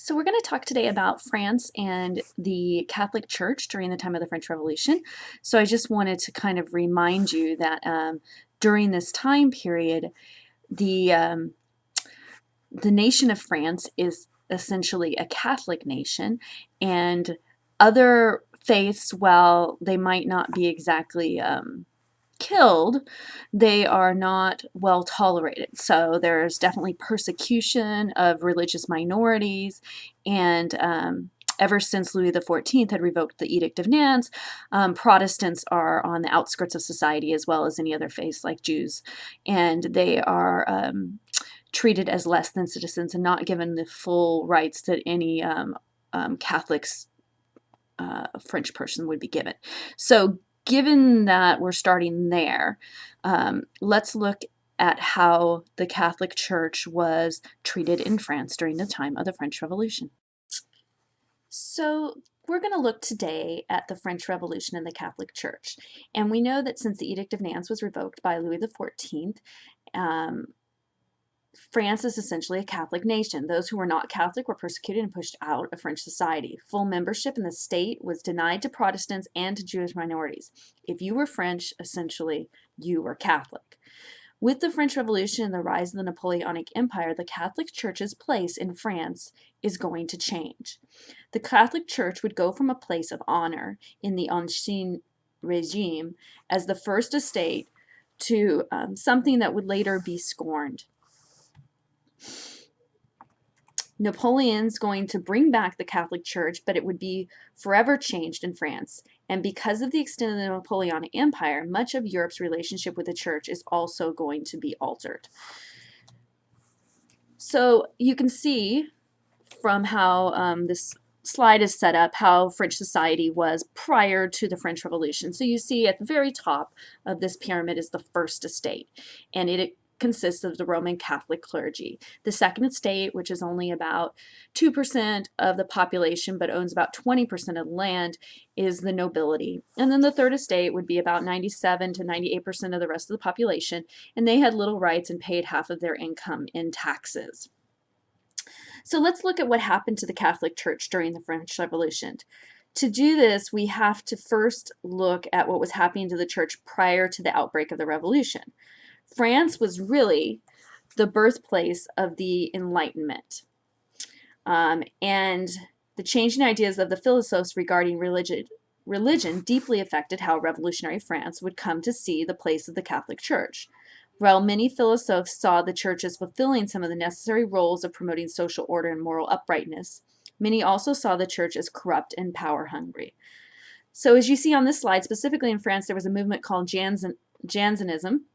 So, we're going to talk today about France and the Catholic Church during the time of the French Revolution. So, I just wanted to kind of remind you that during this time period, the um, the nation of France is essentially a Catholic nation, and other faiths, while they might not be exactly killed, they are not well tolerated. So there's definitely persecution of religious minorities, and ever since Louis XIV had revoked the Edict of Nantes, Protestants are on the outskirts of society as well as any other faiths like Jews, and they are treated as less than citizens and not given the full rights that any Catholics French person would be given. So, given that we're starting there, let's look at how the Catholic Church was treated in France during the time of the French Revolution. So, we're going to look today at the French Revolution and the Catholic Church. And we know that since the Edict of Nantes was revoked by Louis XIV, um, France is essentially a Catholic nation. Those who were not Catholic were persecuted and pushed out of French society. Full membership in the state was denied to Protestants and to Jewish minorities. If you were French, essentially, you were Catholic. With the French Revolution and the rise of the Napoleonic Empire, the Catholic Church's place in France is going to change. The Catholic Church would go from a place of honor in the Ancien Regime as the first estate to something that would later be scorned. Napoleon's going to bring back the Catholic Church, but it would be forever changed in France. And because of the extent of the Napoleonic Empire, much of Europe's relationship with the Church is also going to be altered. So you can see from how this slide is set up how French society was prior to the French Revolution. So you see at the very top of this pyramid is the first estate, and it consists of the Roman Catholic clergy. The second estate, which is only about 2% of the population but owns about 20% of the land, is the nobility. And then the third estate would be about 97 to 98% of the rest of the population, and they had little rights and paid half of their income in taxes. So let's look at what happened to the Catholic Church during the French Revolution. To do this, we have to first look at what was happening to the church prior to the outbreak of the revolution. France was really the birthplace of the Enlightenment. And the changing ideas of the philosophes regarding religion deeply affected how revolutionary France would come to see the place of the Catholic Church. While many philosophes saw the church as fulfilling some of the necessary roles of promoting social order and moral uprightness, many also saw the church as corrupt and power hungry. So as you see on this slide, specifically in France, there was a movement called Jansenism,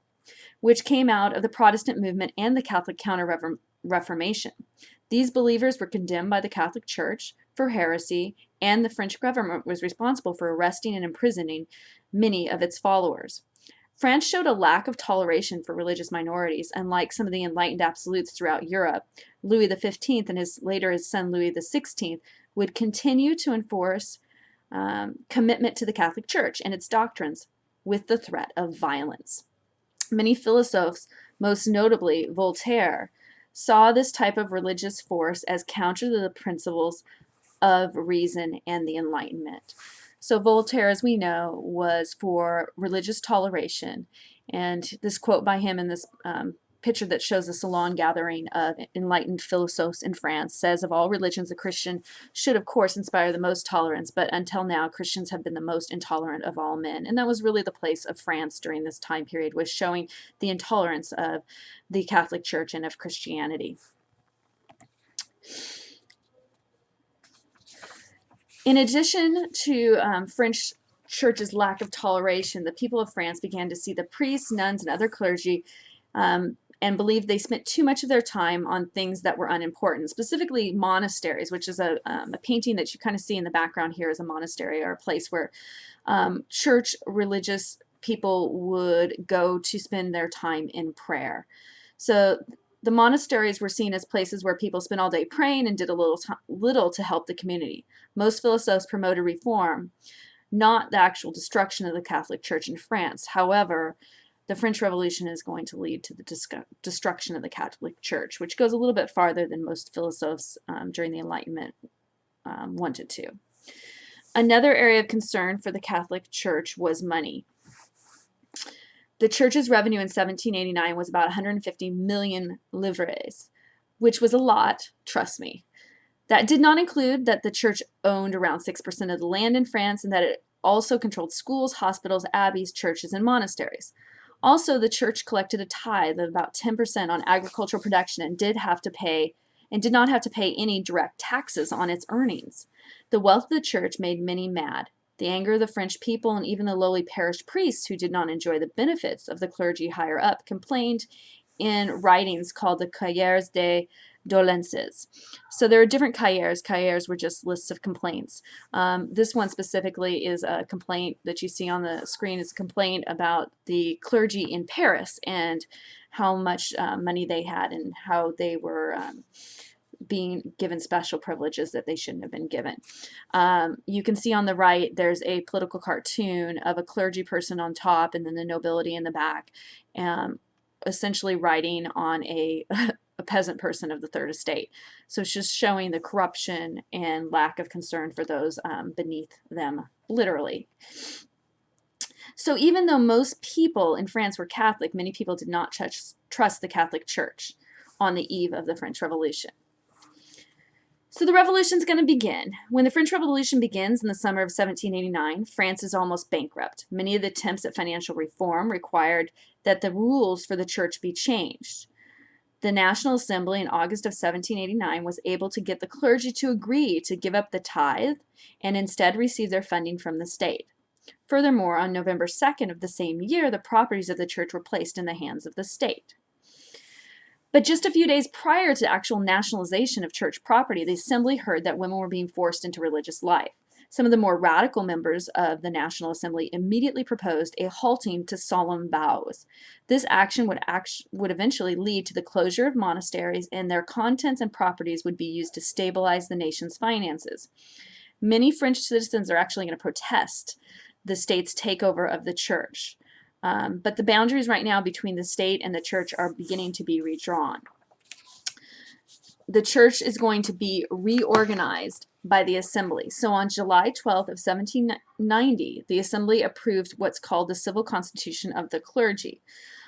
which came out of the Protestant movement and the Catholic Counter-Reformation. These believers were condemned by the Catholic Church for heresy, and the French government was responsible for arresting and imprisoning many of its followers. France showed a lack of toleration for religious minorities, and like some of the enlightened absolutes throughout Europe, Louis XV and later his son Louis XVI would continue to enforce commitment to the Catholic Church and its doctrines with the threat of violence. Many philosophers, most notably Voltaire, saw this type of religious force as counter to the principles of reason and the Enlightenment. So Voltaire, as we know, was for religious toleration, and this quote by him in this picture that shows a salon gathering of enlightened philosophers in France says, "Of all religions, the Christian should, of course, inspire the most tolerance, but until now, Christians have been the most intolerant of all men." And that was really the place of France during this time period, was showing the intolerance of the Catholic Church and of Christianity. In addition to French church's lack of toleration, the people of France began to see the priests, nuns, and other clergy and believed they spent too much of their time on things that were unimportant, specifically monasteries, which is a painting that you kind of see in the background here is a monastery, or a place where church religious people would go to spend their time in prayer. So the monasteries were seen as places where people spent all day praying and did a little to help the community. Most philosophers promoted reform, not the actual destruction of the Catholic Church in France. However, the French Revolution is going to lead to the destruction of the Catholic Church, which goes a little bit farther than most philosophers during the Enlightenment wanted to. Another area of concern for the Catholic Church was money. The church's revenue in 1789 was about 150 million livres, which was a lot, trust me. That did not include that the church owned around 6% of the land in France and that it also controlled schools, hospitals, abbeys, churches, and monasteries. Also, the church collected a tithe of about 10% on agricultural production and did not have to pay any direct taxes on its earnings. The wealth of the church made many mad. The anger of the French people and even the lowly parish priests who did not enjoy the benefits of the clergy higher up complained in writings called the Cahiers des Doléances. So there are different cahiers. Cahiers were just lists of complaints. This one specifically is a complaint that you see on the screen. Is a complaint about the clergy in Paris and how much money they had and how they were being given special privileges that they shouldn't have been given. You can see on the right there's a political cartoon of a clergy person on top and then the nobility in the back, essentially writing on a peasant person of the Third Estate. So it's just showing the corruption and lack of concern for those beneath them, literally. So even though most people in France were Catholic, many people did not trust the Catholic Church on the eve of the French Revolution. So the revolution is going to begin. When the French Revolution begins in the summer of 1789, France is almost bankrupt. Many of the attempts at financial reform required that the rules for the church be changed. The National Assembly in August of 1789 was able to get the clergy to agree to give up the tithe and instead receive their funding from the state. Furthermore, on November 2nd of the same year, the properties of the church were placed in the hands of the state. But just a few days prior to actual nationalization of church property, the Assembly heard that women were being forced into religious life. Some of the more radical members of the National Assembly immediately proposed a halting to solemn vows. This action would eventually lead to the closure of monasteries, and their contents and properties would be used to stabilize the nation's finances. Many French citizens are actually going to protest the state's takeover of the church. But the boundaries right now between the state and the church are beginning to be redrawn. The church is going to be reorganized by the Assembly. So on July 12th of 1790, the Assembly approved what's called the Civil Constitution of the Clergy.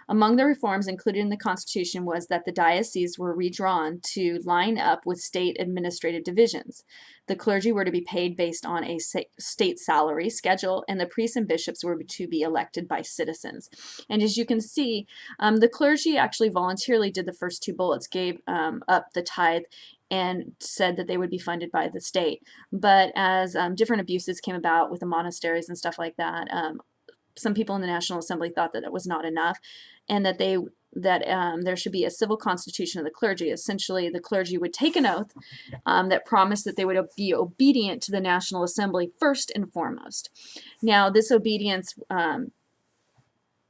Among the reforms included in the Constitution was that the dioceses were redrawn to line up with state administrative divisions. The clergy were to be paid based on a state salary schedule, and the priests and bishops were to be elected by citizens. And as you can see, the clergy actually voluntarily did the first two bullets, gave up the tithe, and said that they would be funded by the state. But as different abuses came about with the monasteries and stuff like that, some people in the National Assembly thought that it was not enough, and that there should be a civil constitution of the clergy. Essentially, the clergy would take an oath that promised that they would be obedient to the National Assembly first and foremost. Now, this obedience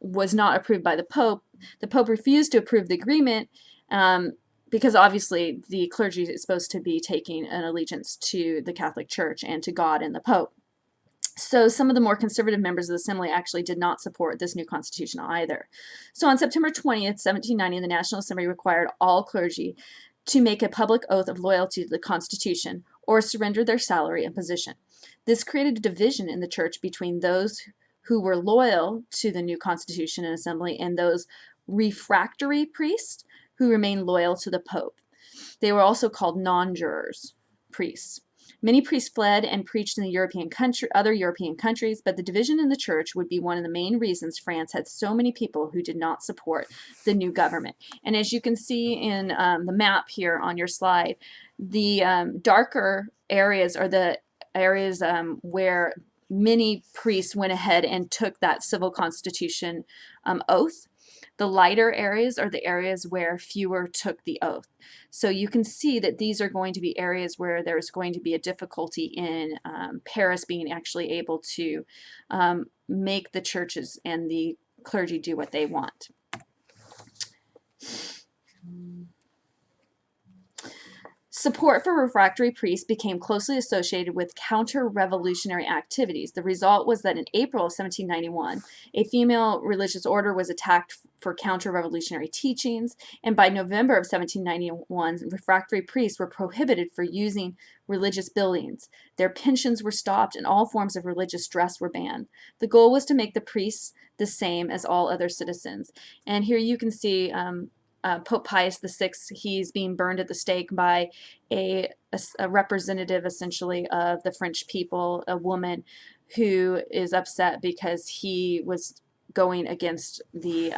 was not approved by the Pope. The Pope refused to approve the agreement because obviously the clergy is supposed to be taking an allegiance to the Catholic Church and to God and the Pope. So some of the more conservative members of the Assembly actually did not support this new constitution either. So on September 20th, 1790, the National Assembly required all clergy to make a public oath of loyalty to the Constitution or surrender their salary and position. This created a division in the church between those who were loyal to the new Constitution and Assembly and those refractory priests who remained loyal to the Pope. They were also called non-jurors priests. Many priests fled and preached in the other European countries, but the division in the church would be one of the main reasons France had so many people who did not support the new government. And as you can see in the map here on your slide, the darker areas are the areas where many priests went ahead and took that civil constitution oath. The lighter areas are the areas where fewer took the oath. So you can see that these are going to be areas where there's going to be a difficulty in Paris being actually able to make the churches and the clergy do what they want. Support for refractory priests became closely associated with counter-revolutionary activities. The result was that in April of 1791, a female religious order was attacked for counter-revolutionary teachings, and by November of 1791, refractory priests were prohibited for using religious buildings. Their pensions were stopped, and all forms of religious dress were banned. The goal was to make the priests the same as all other citizens. And here you can see Pope Pius VI, he's being burned at the stake by a representative, essentially, of the French people, a woman who is upset because he was going against the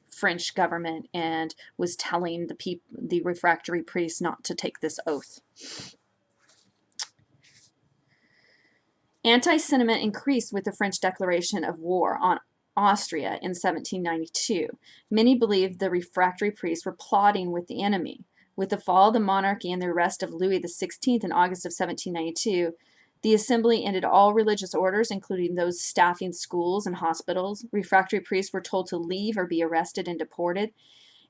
French government and was telling the refractory priests not to take this oath. Anti-sentiment increased with the French declaration of war on Austria in 1792. Many believed the refractory priests were plotting with the enemy. With the fall of the monarchy and the arrest of Louis XVI in August of 1792, the assembly ended all religious orders, including those staffing schools and hospitals. Refractory priests were told to leave or be arrested and deported.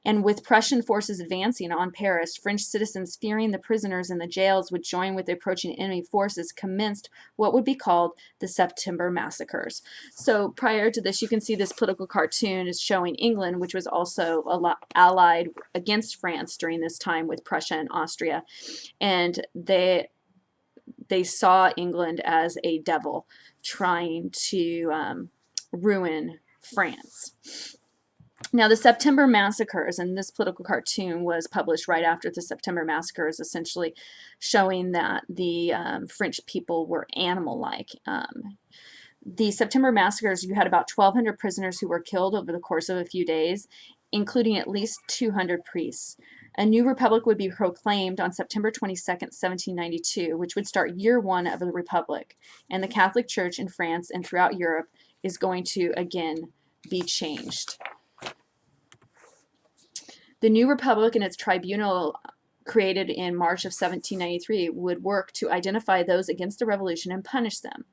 And with Prussian forces advancing on Paris, French citizens, fearing the prisoners in the jails would join with the approaching enemy forces, commenced what would be called the September Massacres. So prior to this, you can see this political cartoon is showing England, which was also allied against France during this time with Prussia and Austria. And they saw England as a devil trying to ruin France. Now, the September Massacres, and this political cartoon was published right after the September Massacres, essentially showing that the French people were animal-like. The September Massacres, you had about 1,200 prisoners who were killed over the course of a few days, including at least 200 priests. A new republic would be proclaimed on September 22nd, 1792, which would start year one of the republic. And the Catholic Church in France and throughout Europe is going to, again, be changed. The new republic and its tribunal, created in March of 1793, would work to identify those against the revolution and punish them.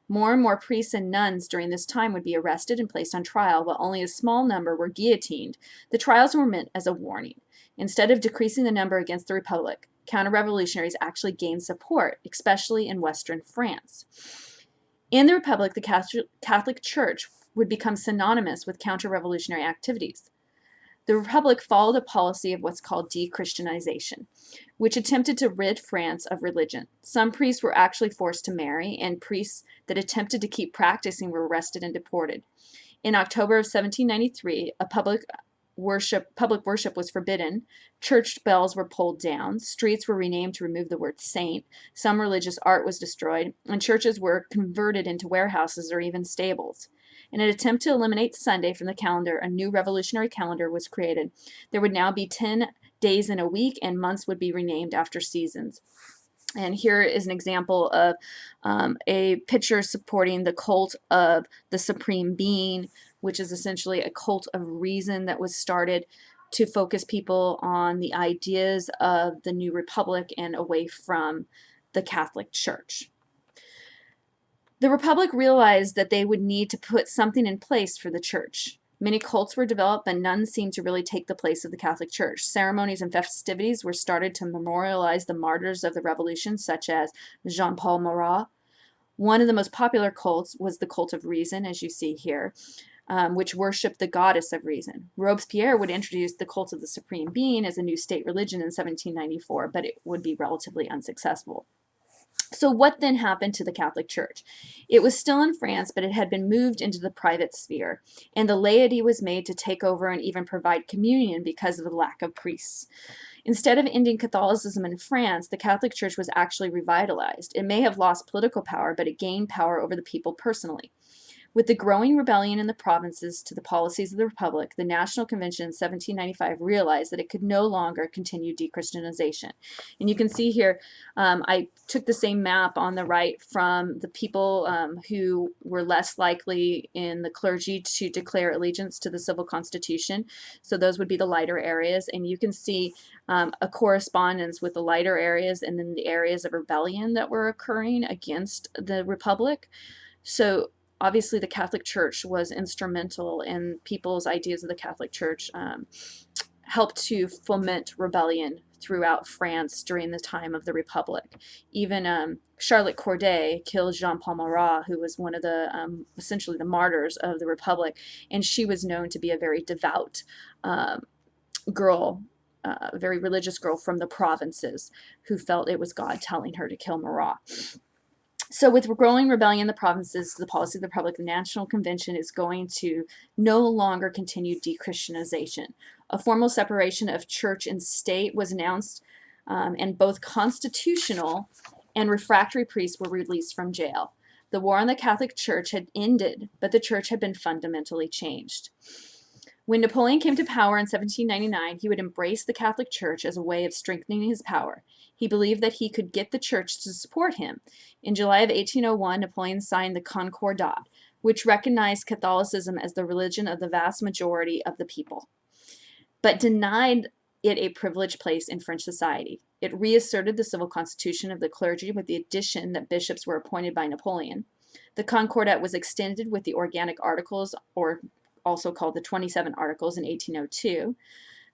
More and more priests and nuns during this time would be arrested and placed on trial, while only a small number were guillotined. The trials were meant as a warning. Instead of decreasing the number against the republic, counter-revolutionaries actually gained support, especially in western France. In the republic, the Catholic Church would become synonymous with counter-revolutionary activities. The Republic followed a policy of what's called de-Christianization, which attempted to rid France of religion. Some priests were actually forced to marry, and priests that attempted to keep practicing were arrested and deported. In October of 1793, public worship was forbidden, church bells were pulled down, streets were renamed to remove the word saint, some religious art was destroyed, and churches were converted into warehouses or even stables. In an attempt to eliminate Sunday from the calendar, a new revolutionary calendar was created. There would now be 10 days in a week, and months would be renamed after seasons. And here is an example of a picture supporting the cult of the Supreme Being, which is essentially a cult of reason that was started to focus people on the ideas of the new republic and away from the Catholic Church. The Republic realized that they would need to put something in place for the church. Many cults were developed, but none seemed to really take the place of the Catholic Church. Ceremonies and festivities were started to memorialize the martyrs of the Revolution, such as Jean-Paul Marat. One of the most popular cults was the cult of reason, as you see here, which worshipped the goddess of reason. Robespierre would introduce the cult of the Supreme Being as a new state religion in 1794, but it would be relatively unsuccessful. So what then happened to the Catholic Church? It was still in France, but it had been moved into the private sphere, and the laity was made to take over and even provide communion because of the lack of priests. Instead of ending Catholicism in France, the Catholic Church was actually revitalized. It may have lost political power, but it gained power over the people personally. With the growing rebellion in the provinces to the policies of the Republic, the National Convention in 1795 realized that it could no longer continue de-Christianization. And you can see here, I took the same map on the right from the people who were less likely in the clergy to declare allegiance to the civil constitution. So those would be the lighter areas. And you can see a correspondence with the lighter areas and then the areas of rebellion that were occurring against the Republic. So obviously, the Catholic Church was instrumental in people's ideas of the Catholic Church, helped to foment rebellion throughout France during the time of the Republic. Even Charlotte Corday killed Jean-Paul Marat, who was one of the essentially the martyrs of the Republic, and she was known to be a very devout girl, a very religious girl from the provinces who felt it was God telling her to kill Marat. So with growing rebellion in the provinces, the policy of the Republic, the National Convention is going to no longer continue de-Christianization. A formal separation of church and state was announced, and both constitutional and refractory priests were released from jail. The war on the Catholic Church had ended, but the church had been fundamentally changed. When Napoleon came to power in 1799, he would embrace the Catholic Church as a way of strengthening his power. He believed that he could get the church to support him. In July of 1801, Napoleon signed the Concordat, which recognized Catholicism as the religion of the vast majority of the people, but denied it a privileged place in French society. It reasserted the civil constitution of the clergy with the addition that bishops were appointed by Napoleon. The Concordat was extended with the Organic Articles, or also called the 27 Articles, in 1802.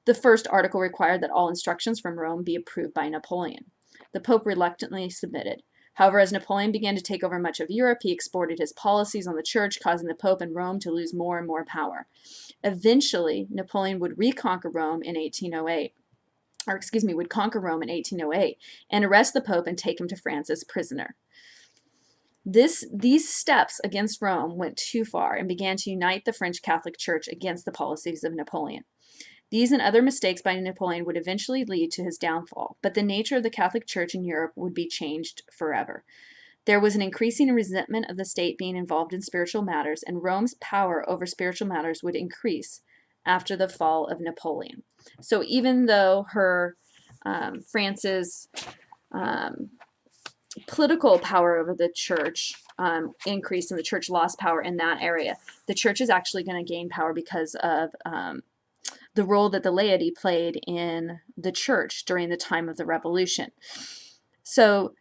The first article required that all instructions from Rome be approved by Napoleon. The Pope reluctantly submitted. However, as Napoleon began to take over much of Europe, he exported his policies on the church, causing the Pope and Rome to lose more and more power. Eventually, Napoleon would reconquer Rome in 1808, would conquer Rome in 1808 and arrest the Pope and take him to France as prisoner. These steps against Rome went too far and began to unite the French Catholic Church against the policies of Napoleon. These and other mistakes by Napoleon would eventually lead to his downfall, but the nature of the Catholic Church in Europe would be changed forever. There was an increasing resentment of the state being involved in spiritual matters, and Rome's power over spiritual matters would increase after the fall of Napoleon. So even though France's political power over the church increased and the church lost power in that area, the church is actually going to gain power because of the role that the laity played in the church during the time of the Revolution. So,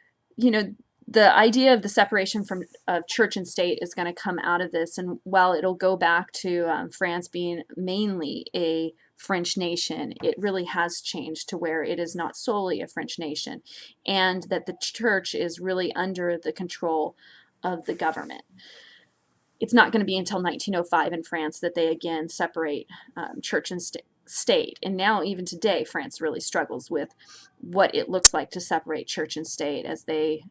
the idea of the separation of church and state is going to come out of this, and while it'll go back to France being mainly a French nation, it really has changed to where it is not solely a French nation, and that the church is really under the control of the government. It's not going to be until 1905 in France that they again separate church and state. And now, even today, France really struggles with what it looks like to separate church and state, as they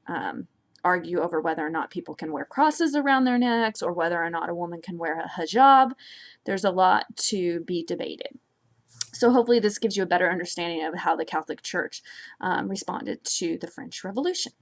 argue over whether or not people can wear crosses around their necks or whether or not a woman can wear a hijab. There's a lot to be debated. So hopefully this gives you a better understanding of how the Catholic Church responded to the French Revolution.